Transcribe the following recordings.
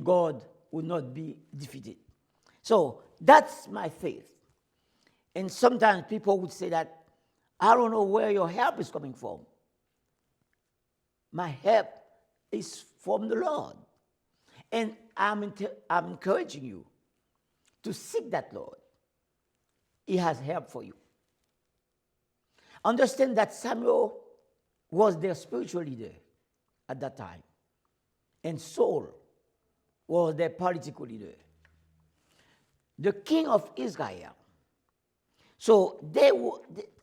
God would not be defeated. So that's my faith. And sometimes people would say that, I don't know where your help is coming from. My help is from the Lord. And I'm encouraging you to seek that Lord. He has help for you. Understand that Samuel was their spiritual leader at that time. And Saul was their political leader. The king of Israel. So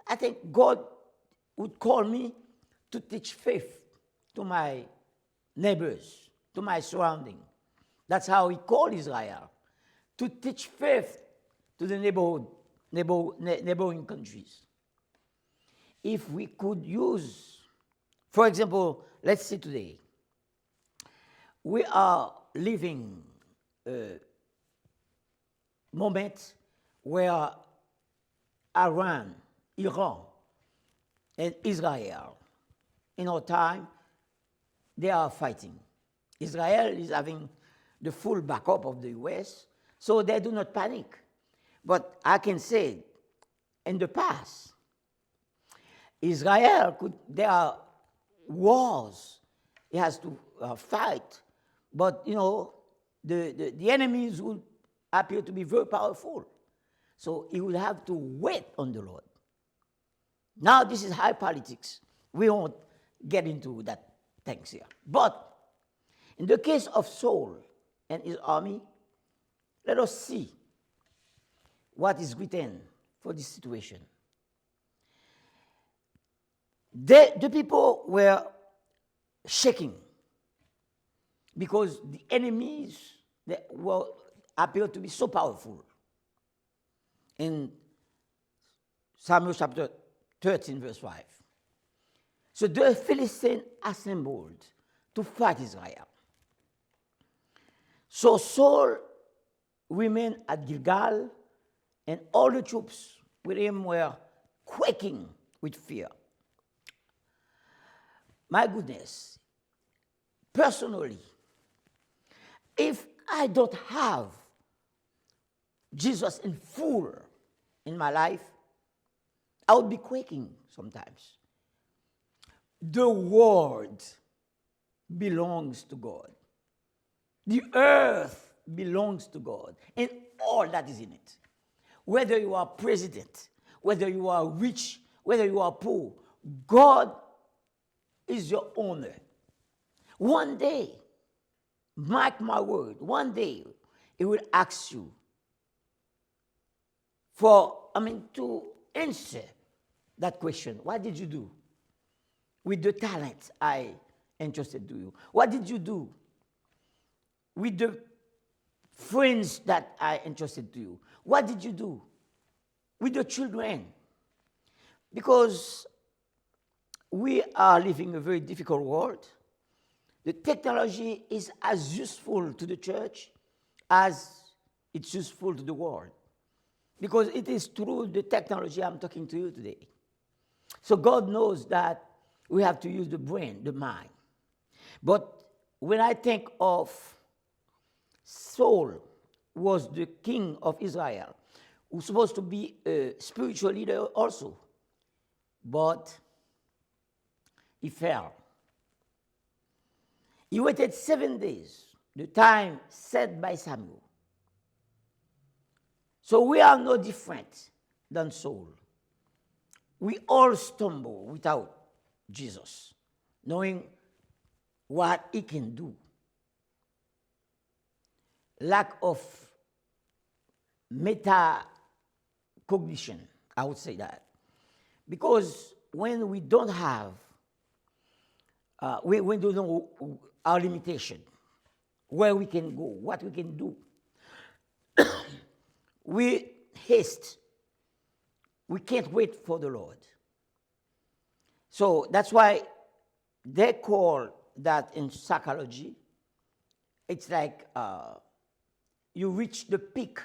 I think God would call me to teach faith to my neighbors, to my surrounding. That's how he called Israel, to teach faith to the neighboring countries. If we could use, for example, let's see today, we are living a moment where Iran, and Israel, in our time, they are fighting. Israel is having the full backup of the US, so they do not panic. But I can say, in the past, there are wars, it has to fight, but the enemies will appear to be very powerful. So he will have to wait on the Lord. Now this is high politics. We won't get into that things here. But in the case of Saul and his army, let us see what is written for this situation. The people were shaking because the enemies appeared to be so powerful. In Samuel chapter 13, verse 5. So the Philistines assembled to fight Israel. So Saul remained at Gilgal, and all the troops with him were quaking with fear. My goodness, personally, if I don't have Jesus in full in my life, I would be quaking sometimes. The world belongs to God. The earth belongs to God and all that is in it. Whether you are president, whether you are rich, whether you are poor, God is your owner. One day, mark my word, one day He will ask you to answer that question. What did you do with the talent I entrusted to you? What did you do with the friends that I entrusted to you? What did you do with the children? Because we are living in a very difficult world. The technology is as useful to the church as it's useful to the world. Because it is through the technology I'm talking to you today. So God knows that we have to use the brain, the mind. But when I think of Saul was the king of Israel, who was supposed to be a spiritual leader also, but he fell. He waited 7 days, the time set by Samuel. So we are no different than Saul. We all stumble without Jesus, knowing what he can do. Lack of metacognition, I would say that. Because when we don't have, we don't know our limitation, where we can go, what we can do, we haste. We can't wait for the Lord. So that's why they call that in psychology, it's like you reach the peak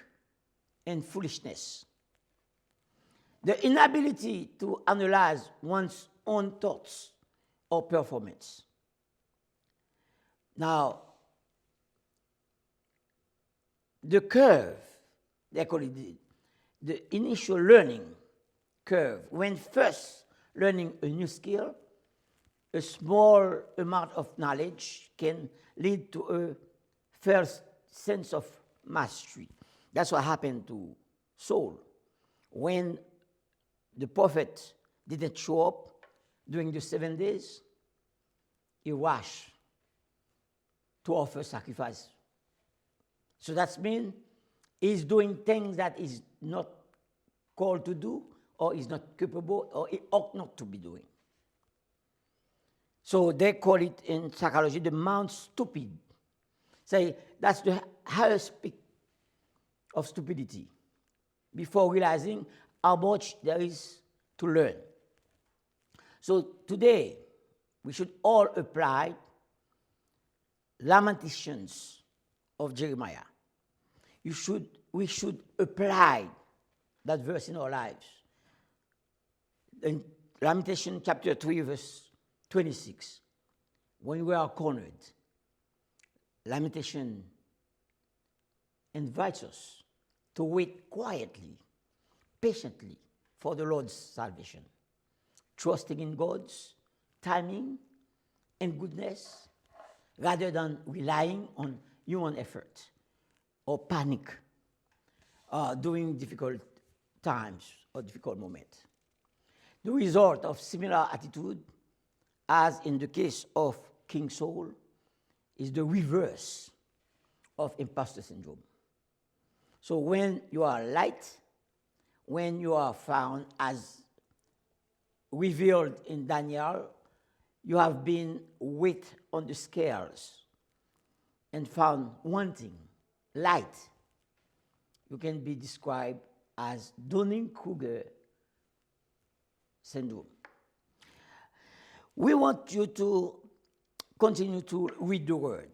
in foolishness. The inability to analyze one's own thoughts or performance. Now, the curve, they call it the initial learning curve. When first learning a new skill, a small amount of knowledge can lead to a first sense of mastery. That's what happened to Saul. When the prophet didn't show up during the 7 days, he rushed to offer sacrifice. So that means he's doing things that he's not called to do, or is not capable, or he ought not to be doing. So they call it in psychology the Mount Stupid. Say that's the highest peak of stupidity before realizing how much there is to learn. So today, we should all apply Lamentations of Jeremiah. We should apply that verse in our lives. In Lamentation chapter 3, verse 26, when we are cornered, Lamentation invites us to wait quietly, patiently for the Lord's salvation, trusting in God's timing and goodness rather than relying on human effort or panic during difficult times or difficult moments. The result of similar attitude, as in the case of King Saul, is the reverse of imposter syndrome. So when you are light, when you are found as revealed in Daniel, you have been weighed on the scales and found wanting, light, you can be described as Dunning-Kruger syndrome. We want you to continue to read the Word.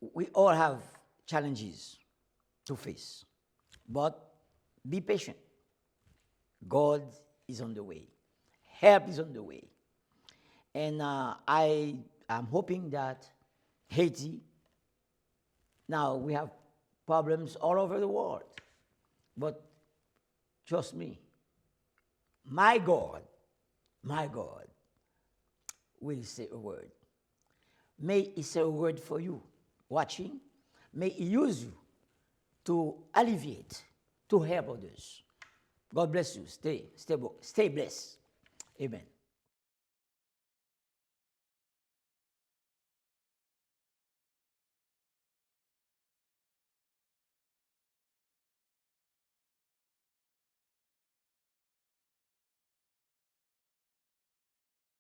We all have challenges to face, but be patient. God is on the way. Help is on the way. And I am hoping that Haiti, now we have problems all over the world, but trust me, my God will say a word. May He say a word for you watching. May He use you to alleviate, to help others. God bless you. Stay blessed. Amen.